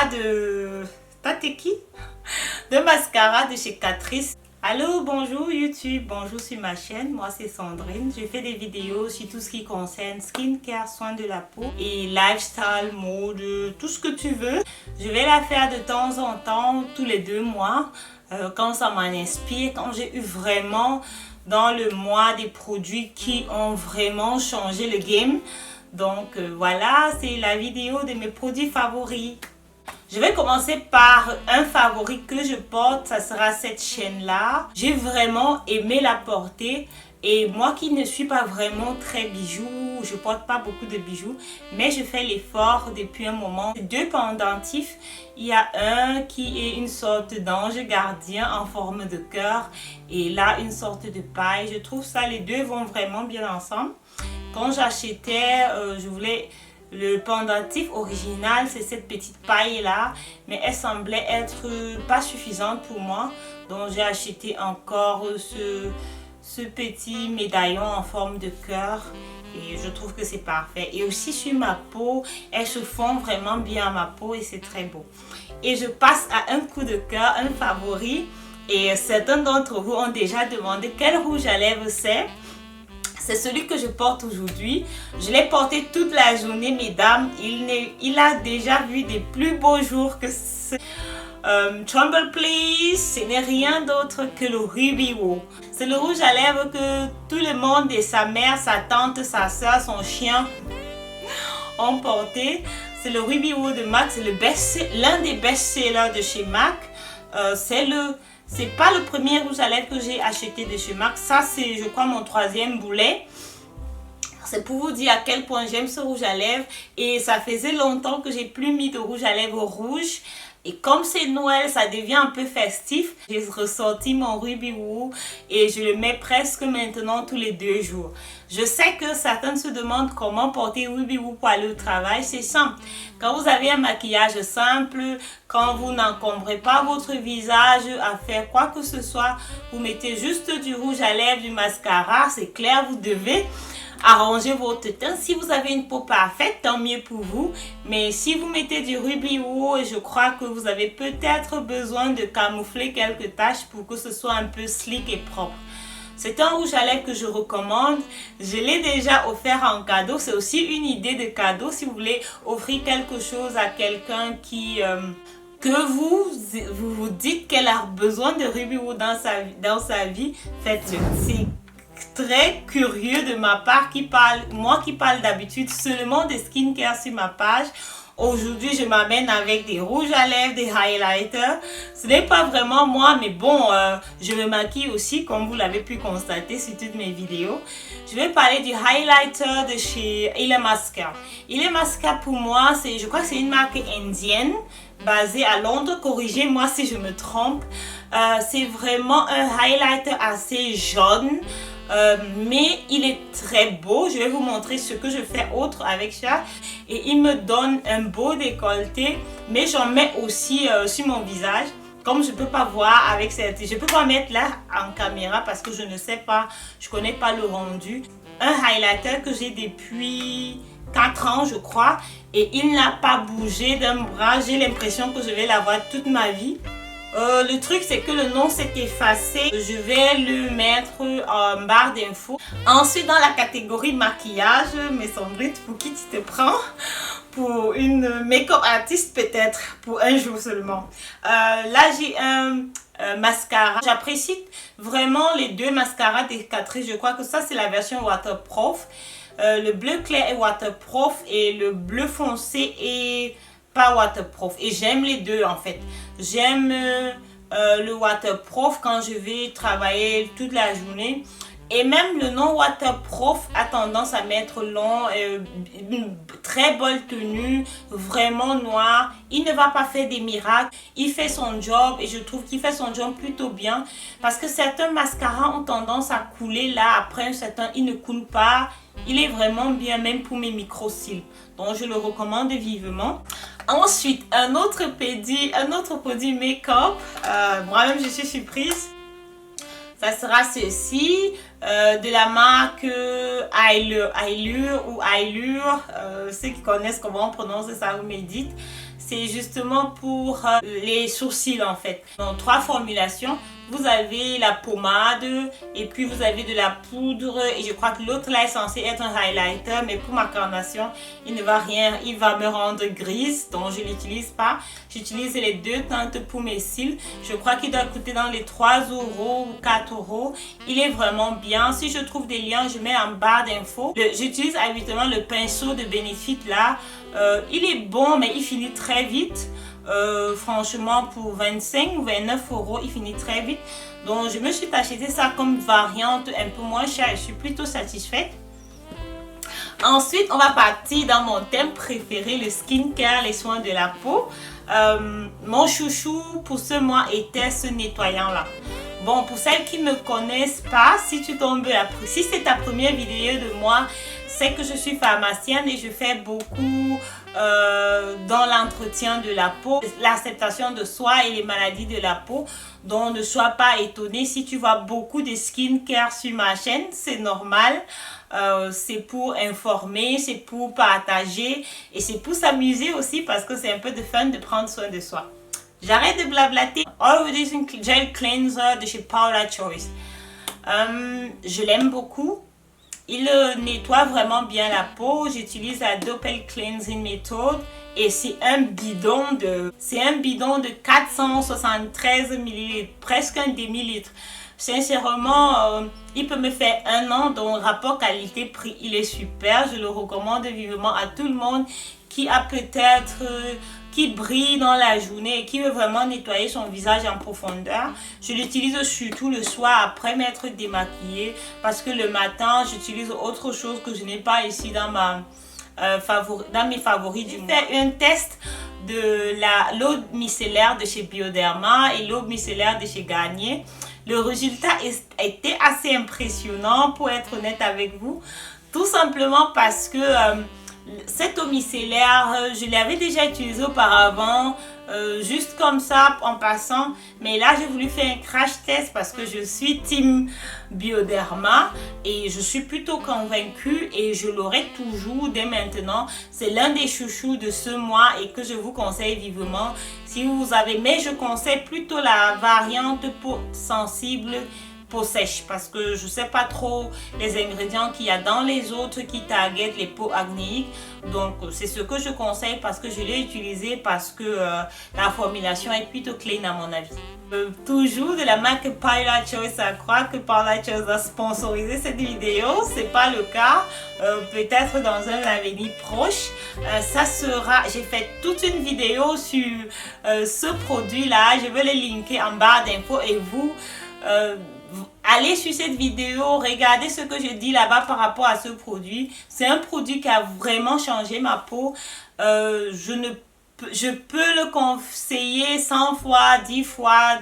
mascara de... Tateki de mascara de chez Catrice. Allô, bonjour YouTube, bonjour sur ma chaîne, moi c'est Sandrine. Je fais des vidéos sur tout ce qui concerne skincare, soins de la peau et lifestyle, mode, tout ce que tu veux. Je vais la faire de temps en temps, tous les 2 mois, quand ça m'en inspire, quand j'ai eu vraiment dans le mois des produits qui ont vraiment changé le game. Donc voilà, c'est la vidéo de mes produits favoris. Je vais commencer par un favori que je porte, ça sera cette chaîne-là. J'ai vraiment aimé la porter. Et moi qui ne suis pas vraiment très bijoux, je porte pas beaucoup de bijoux, mais je fais l'effort depuis un moment. 2 pendentifs, il y a un qui est une sorte d'ange gardien en forme de cœur et là une sorte de paille. Je trouve ça, les deux vont vraiment bien ensemble. Quand j'achetais, je voulais... Le pendentif original, c'est cette petite paille là, mais elle semblait être pas suffisante pour moi. Donc j'ai acheté encore ce petit médaillon en forme de cœur et je trouve que c'est parfait. Et aussi sur ma peau, elle se fond vraiment bien à ma peau et c'est très beau. Et je passe à un coup de cœur, un favori. Et certains d'entre vous ont déjà demandé quel rouge à lèvres c'est. C'est celui que je porte aujourd'hui. Je l'ai porté toute la journée, mesdames. Il a déjà vu des plus beaux jours que ce. Tremble Please, ce n'est rien d'autre que le Ruby Woo. C'est le rouge à lèvres que tout le monde et sa mère, sa tante, sa soeur, son chien ont porté. C'est le Ruby Woo de MAC. C'est l'un des best-sellers de chez MAC. C'est pas le premier rouge à lèvres que j'ai acheté de chez MAC. Ça, c'est, je crois, mon 3e boulet. C'est pour vous dire à quel point j'aime ce rouge à lèvres. Et ça faisait longtemps que j'ai plus mis de rouge à lèvres rouge. Et comme c'est Noël, ça devient un peu festif. J'ai ressorti mon Ruby Woo et je le mets presque maintenant tous les 2 jours. Je sais que certains se demandent comment porter Ruby Woo pour aller au travail. C'est simple. Quand vous avez un maquillage simple, quand vous n'encombrez pas votre visage à faire quoi que ce soit, vous mettez juste du rouge à lèvres, du mascara. C'est clair, vous devez arrangez votre teint. Si vous avez une peau parfaite, tant mieux pour vous. Mais si vous mettez du Ruby Woo, je crois que vous avez peut-être besoin de camoufler quelques taches pour que ce soit un peu sleek et propre. C'est un rouge à lèvres que je recommande. Je l'ai déjà offert en cadeau. C'est aussi une idée de cadeau si vous voulez offrir quelque chose à quelqu'un qui... que vous dites qu'elle a besoin de Ruby Woo dans sa vie, faites-le. C'est très curieux de ma part moi qui parle d'habitude seulement de skincare sur ma page. Aujourd'hui, je m'amène avec des rouges à lèvres, des highlighters. Ce n'est pas vraiment moi, mais bon, je me maquille aussi, comme vous l'avez pu constater sur toutes mes vidéos. Je vais parler du highlighter de chez Illamasqua. Illamasqua, pour moi, je crois que c'est une marque indienne, basée à Londres. Corrigez-moi si je me trompe. C'est vraiment un highlighter assez jaune. Mais il est très beau. Je vais vous montrer ce que je fais autre avec ça. Et il me donne un beau décolleté. Mais j'en mets aussi sur mon visage. Comme je ne peux pas voir avec cette... Je ne peux pas mettre là en caméra parce que je ne sais pas. Je ne connais pas le rendu. Un highlighter que j'ai depuis 4 ans je crois. Et il n'a pas bougé d'un bras. J'ai l'impression que je vais l'avoir toute ma vie. Le truc c'est que le nom s'est effacé. Je vais le mettre en barre d'infos. Ensuite dans la catégorie maquillage, mais Sandrine, pour qui tu te prends? Pour une make-up artiste peut-être, pour un jour seulement. Là j'ai un mascara. J'apprécie vraiment les 2 mascaras des Catrice. Je crois que ça c'est la version waterproof. Le bleu clair est waterproof et le bleu foncé est pas waterproof. Et j'aime les deux en fait. J'aime le waterproof quand je vais travailler toute la journée. Et même le non waterproof a tendance à mettre long, une très bonne tenue, vraiment noir. Il ne va pas faire des miracles. Il fait son job et je trouve qu'il fait son job plutôt bien. Parce que certains mascaras ont tendance à couler là. Après un certain, il ne coule pas. Il est vraiment bien même pour mes micro-cils. Donc je le recommande vivement. Ensuite, un autre produit make-up. Moi-même je suis surprise. Ça sera ceci, de la marque Allure ou Allure. Ceux qui connaissent comment on prononce ça, vous me dites. c'est justement pour les sourcils en fait. Donc 3 formulations. Vous avez la pommade et puis vous avez de la poudre et je crois que l'autre là est censé être un highlighter, mais pour ma carnation il ne va rien, il va me rendre grise, donc je l'utilise pas. J'utilise les 2 teintes pour mes cils. Je crois qu'il doit coûter dans les 3 € ou 4 €. Il est vraiment bien. Si je trouve des liens, je mets en barre d'infos. J'utilise habituellement le pinceau de Benefit là. Il est bon mais il finit très vite. Franchement pour 25 ou 29 €, il finit très vite. Donc je me suis acheté ça comme variante un peu moins chère et je suis plutôt satisfaite. Ensuite, on va partir dans mon thème préféré, le skincare, les soins de la peau. Mon chouchou pour ce mois était ce nettoyant là. Bon, pour celles qui ne me connaissent pas, si c'est ta première vidéo de moi, c'est que je suis pharmacienne et je fais beaucoup dans l'entretien de la peau, l'acceptation de soi et les maladies de la peau. Donc ne sois pas étonné si tu vois beaucoup de skincare sur ma chaîne, c'est normal. C'est pour informer, c'est pour partager et c'est pour s'amuser aussi parce que c'est un peu de fun de prendre soin de soi. J'arrête de blablater. All Reducing Gel Cleanser de chez Paula Choice. Je l'aime beaucoup. Il nettoie vraiment bien la peau. J'utilise la Doppel Cleansing Method et c'est un bidon de 473 ml, presque un demi-litre. Sincèrement, il peut me faire 1 an, donc rapport qualité-prix, il est super. Je le recommande vivement à tout le monde qui a peut-être qui brille dans la journée et qui veut vraiment nettoyer son visage en profondeur. Je l'utilise surtout le soir après m'être démaquillée parce que le matin j'utilise autre chose que je n'ai pas ici dans mes favoris du mois. J'ai fait un test de l'eau micellaire de chez Bioderma et l'eau micellaire de chez Garnier. Le résultat était assez impressionnant pour être honnête avec vous, tout simplement parce que cette eau micellaire, je l'avais déjà utilisée auparavant, juste comme ça en passant, mais là j'ai voulu faire un crash test parce que je suis team Bioderma et je suis plutôt convaincue et je l'aurai toujours dès maintenant. C'est l'un des chouchous de ce mois et que je vous conseille vivement. Si vous avez, mais je conseille plutôt la variante peau sensible, peau sèche, parce que je sais pas trop les ingrédients qu'il y a dans les autres qui targetent les peaux acnéiques. Donc c'est ce que je conseille parce que je l'ai utilisé parce que la formulation est plutôt clean à mon avis. Toujours de la marque Paula Choice, à croire que Paula Choice a sponsorisé cette vidéo, c'est pas le cas. Peut-être dans un avenir proche, ça sera. J'ai fait toute une vidéo sur ce produit là, je vais le linker en barre d'infos et vous allez sur cette vidéo, regardez ce que je dis là-bas par rapport à ce produit. C'est un produit qui a vraiment changé ma peau. Je peux le conseiller 100 fois, 10 fois.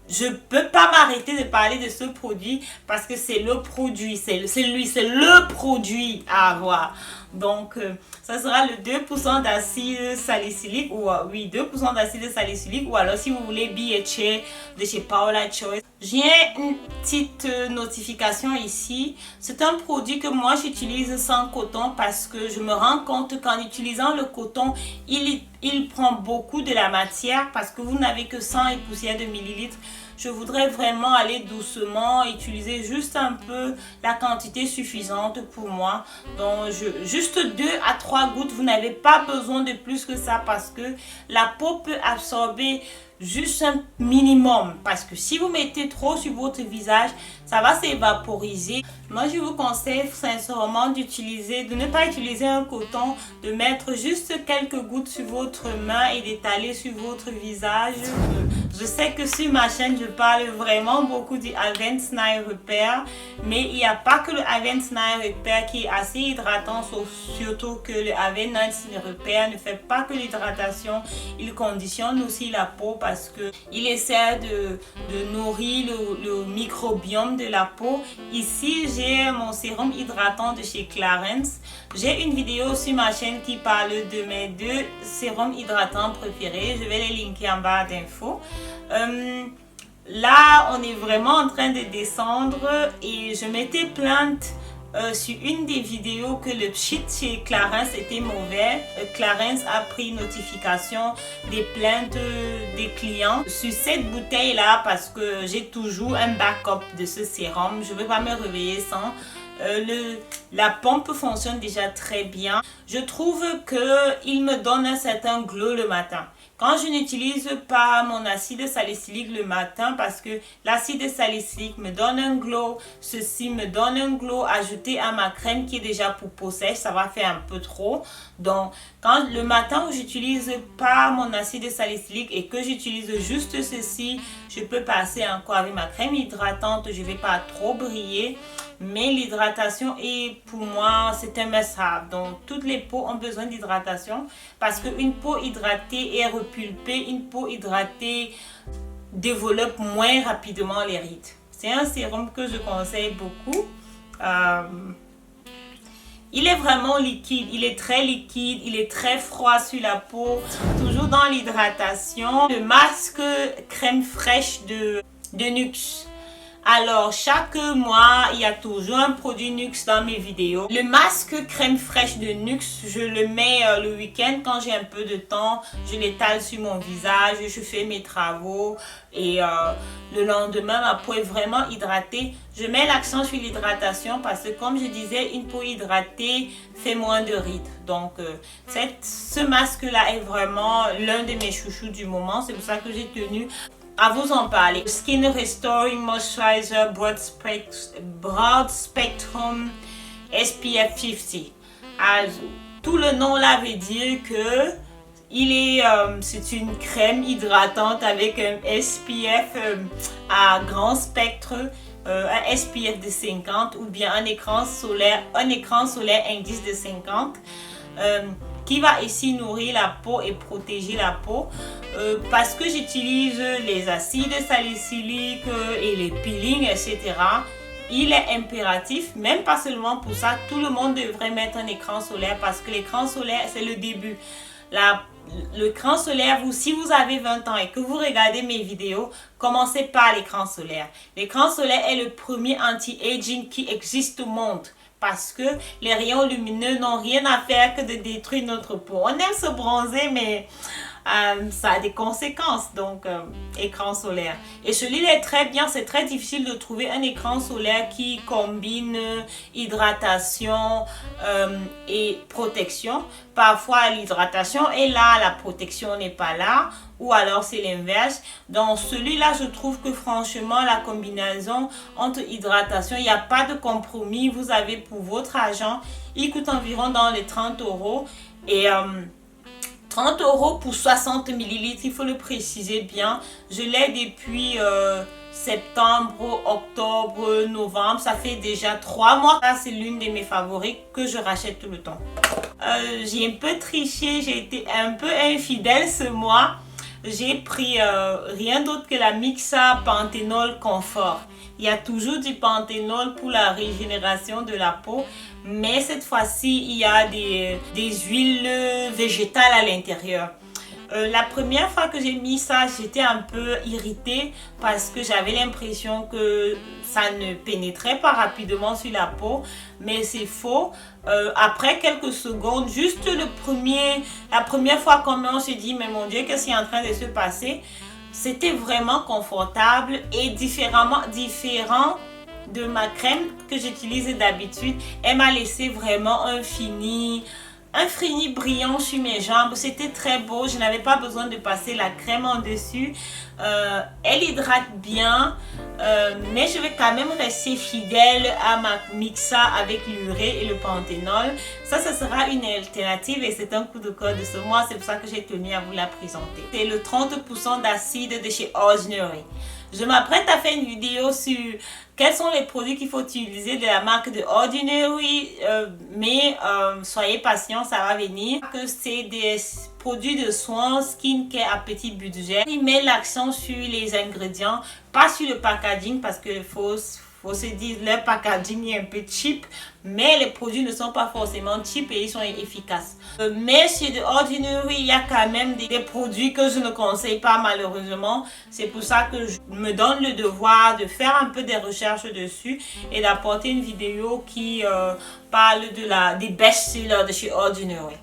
Je peux pas m'arrêter de parler de ce produit parce que c'est le produit, c'est le produit à avoir. Donc, ça sera le 2% d'acide salicylique ou oui, 2% d'acide salicylique ou alors si vous voulez BHA de chez Paula Choice. J'ai une petite notification ici. C'est un produit que moi j'utilise sans coton parce que je me rends compte qu'en utilisant le coton, il prend beaucoup de la matière parce que vous n'avez que 100 et poussières de millilitres. Je voudrais vraiment aller doucement, utiliser juste un peu la quantité suffisante pour moi. Donc, juste 2 à 3 gouttes. Vous n'avez pas besoin de plus que ça parce que la peau peut absorber juste un minimum. Parce que si vous mettez trop sur votre visage, ça va s'évaporiser. Moi, je vous conseille sincèrement de ne pas utiliser un coton, de mettre juste quelques gouttes sur votre main et d'étaler sur votre visage. Je sais que sur ma chaîne, je parle vraiment beaucoup du Advanced Night Repair, mais il n'y a pas que le Advanced Night Repair qui est assez hydratant, surtout que le Advanced Night Repair ne fait pas que l'hydratation, il conditionne aussi la peau parce que il essaie de nourrir le microbiome de la peau. Ici, j'ai mon sérum hydratant de chez Clarins. J'ai une vidéo sur ma chaîne qui parle de mes 2 sérums hydratants préférés. Je vais les linker en barre d'infos. Là, on est vraiment en train de descendre et je m'étais plainte sur une des vidéos que le pchit chez Clarins était mauvais. Clarins a pris notification des plaintes des clients sur cette bouteille là parce que j'ai toujours un backup de ce sérum. Je ne vais pas me réveiller sans. La pompe fonctionne déjà très bien. Je trouve qu'il me donne un certain glow le matin. Quand je n'utilise pas mon acide salicylique le matin parce que l'acide salicylique me donne un glow, ceci me donne un glow ajouté à ma crème qui est déjà pour peau sèche, ça va faire un peu trop. Donc, quand le matin où j'utilise pas mon acide salicylique et que j'utilise juste ceci, je peux passer encore avec ma crème hydratante, je vais pas trop briller. Mais l'hydratation est pour moi c'est un must-have. Donc toutes les peaux ont besoin d'hydratation parce qu'une peau hydratée est repulpée, une peau hydratée développe moins rapidement les rides. C'est un sérum que je conseille beaucoup. Il est vraiment liquide, il est très liquide, il est très froid sur la peau, toujours dans l'hydratation. Le masque crème fraîche de NYX. Alors, chaque mois, il y a toujours un produit NYX dans mes vidéos. Le masque crème fraîche de NYX, je le mets le week-end quand j'ai un peu de temps. Je l'étale sur mon visage, je fais mes travaux et le lendemain, ma peau est vraiment hydratée. Je mets l'accent sur l'hydratation parce que, comme je disais, une peau hydratée fait moins de rides. Donc, ce masque-là est vraiment l'un de mes chouchous du moment. C'est pour ça que j'ai tenu à vous en parler. Skin Restoring Moisturizer Broad Spectrum SPF 50. Also, tout le nom là veut dire que c'est une crème hydratante avec un SPF à grand spectre, un SPF de 50 ou bien un écran solaire indice de 50. Qui va ici nourrir la peau et protéger la peau parce que j'utilise les acides salicyliques et les peelings, etc. Il est impératif, même pas seulement pour ça, tout le monde devrait mettre un écran solaire parce que l'écran solaire, c'est le début. L'écran solaire, si vous avez 20 ans et que vous regardez mes vidéos, commencez par l'écran solaire. L'écran solaire est le premier anti-aging qui existe au monde. Parce que les rayons lumineux n'ont rien à faire que de détruire notre peau. On aime se bronzer, mais ça a des conséquences. Donc, écran solaire. Et celui-là est très bien. C'est très difficile de trouver un écran solaire qui combine hydratation et protection. Parfois, l'hydratation est là, la protection n'est pas là. Ou alors c'est l'inverse. Dans celui-là, je trouve que franchement, la combinaison entre hydratation, il n'y a pas de compromis. Vous avez pour votre argent, il coûte environ dans les 30 €. Et 30 € pour 60 ml, il faut le préciser bien. Je l'ai depuis septembre, octobre, novembre. Ça fait déjà 3 mois. Ça, c'est l'une de mes favorites que je rachète tout le temps. J'ai un peu triché, j'ai été un peu infidèle ce mois. J'ai pris rien d'autre que la Mixa Panthénol Confort. Il y a toujours du panthénol pour la régénération de la peau, mais cette fois-ci, il y a des huiles végétales à l'intérieur. La première fois que j'ai mis ça, j'étais un peu irritée parce que j'avais l'impression que ça ne pénétrait pas rapidement sur la peau, mais c'est faux. Après quelques secondes, juste la première fois qu'on on se dit mais mon Dieu, qu'est-ce qui est en train de se passer? C'était vraiment confortable et différent de ma crème que j'utilise d'habitude. Elle m'a laissé vraiment un fini brillant sur mes jambes. C'était très beau. Je n'avais pas besoin de passer la crème en dessus. Elle hydrate bien, mais je vais quand même rester fidèle à ma Mixa avec l'urée et le panthénol. Ça sera une alternative et c'est un coup de cœur de ce mois. C'est pour ça que j'ai tenu à vous la présenter. C'est le 30% d'acide de chez Ordinary. Je m'apprête à faire une vidéo sur quels sont les produits qu'il faut utiliser de la marque de Ordinary, mais soyez patients, ça va venir. C'est des produits de soins skincare à petit budget. Il met l'accent sur les ingrédients, pas sur le packaging parce qu'il faut faut se dire, leur packaging est un peu cheap, mais les produits ne sont pas forcément cheap et ils sont efficaces. Mais chez The Ordinary, il y a quand même des produits que je ne conseille pas malheureusement. C'est pour ça que je me donne le devoir de faire un peu des recherches dessus et d'apporter une vidéo qui parle des best-sellers de chez Ordinary.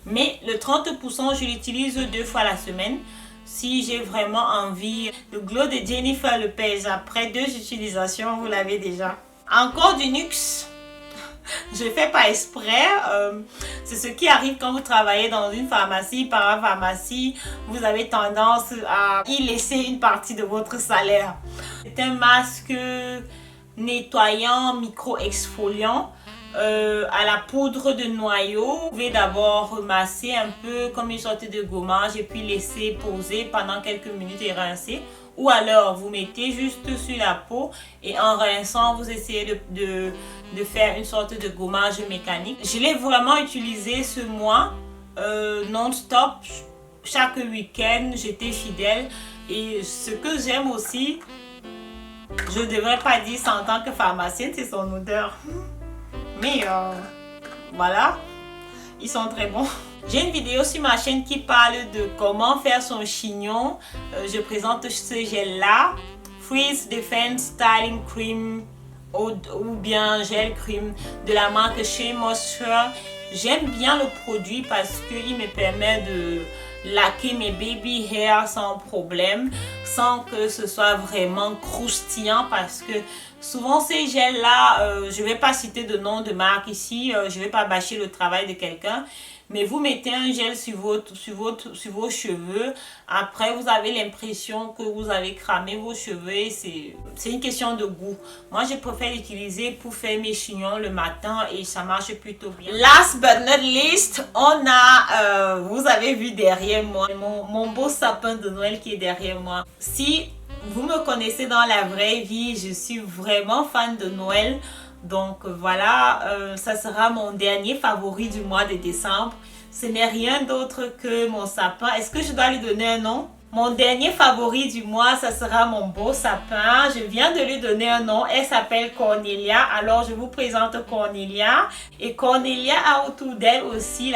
Mais le 30%, je l'utilise 2 fois la semaine. Si j'ai vraiment envie, le glow de Jennifer Lopez, après 2 utilisations, vous l'avez déjà. Encore du Nuxe. Je ne fais pas exprès. C'est ce qui arrive quand vous travaillez dans une pharmacie, parapharmacie. Vous avez tendance à y laisser une partie de votre salaire. C'est un masque nettoyant, micro-exfoliant. À la poudre de noyau. Vous pouvez d'abord masser un peu comme une sorte de gommage et puis laisser poser pendant quelques minutes et rincer. Ou alors vous mettez juste sur la peau et en rinçant vous essayez de faire une sorte de gommage mécanique. Je l'ai vraiment utilisé ce mois non-stop. Chaque week-end j'étais fidèle et ce que j'aime aussi, je ne devrais pas dire ça en tant que pharmacienne, c'est son odeur. Mais voilà, ils sont très bons. J'ai une vidéo sur ma chaîne qui parle de comment faire son chignon. Je présente ce gel là, Freeze Defense Styling Cream ou bien gel cream de la marque Shea Moisture. J'aime bien le produit parce qu'il me permet de laquer mes baby hairs sans problème, sans que ce soit vraiment croustillant, parce que souvent ces gels là, je vais pas citer de nom de marque ici, je vais pas bâcher le travail de quelqu'un, mais vous mettez un gel sur vos cheveux, après vous avez l'impression que vous avez cramé vos cheveux. C'est une question de goût. Moi je préfère l'utiliser pour faire mes chignons le matin et ça marche plutôt bien. Last but not least, on a, vous avez vu derrière moi, mon beau sapin de Noël qui est derrière moi. Si vous me connaissez dans la vraie vie, je suis vraiment fan de Noël. Donc voilà, ça sera mon dernier favori du mois de décembre. Ce n'est rien d'autre que mon sapin. Est-ce que je dois lui donner un nom? Mon dernier favori du mois, ça sera mon beau sapin. Je viens de lui donner un nom. Elle s'appelle Cornelia. Alors je vous présente Cornelia. Et Cornelia a autour d'elle aussi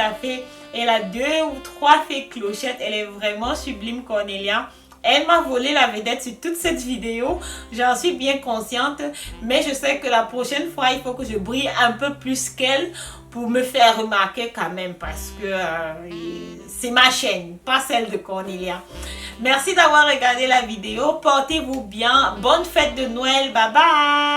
elle a 2 ou 3 fées clochettes. Elle est vraiment sublime, Cornelia. Elle m'a volé la vedette sur toute cette vidéo, j'en suis bien consciente, mais je sais que la prochaine fois, il faut que je brille un peu plus qu'elle pour me faire remarquer quand même, parce que c'est ma chaîne, pas celle de Cornelia. Merci d'avoir regardé la vidéo, portez-vous bien, bonne fête de Noël, bye bye!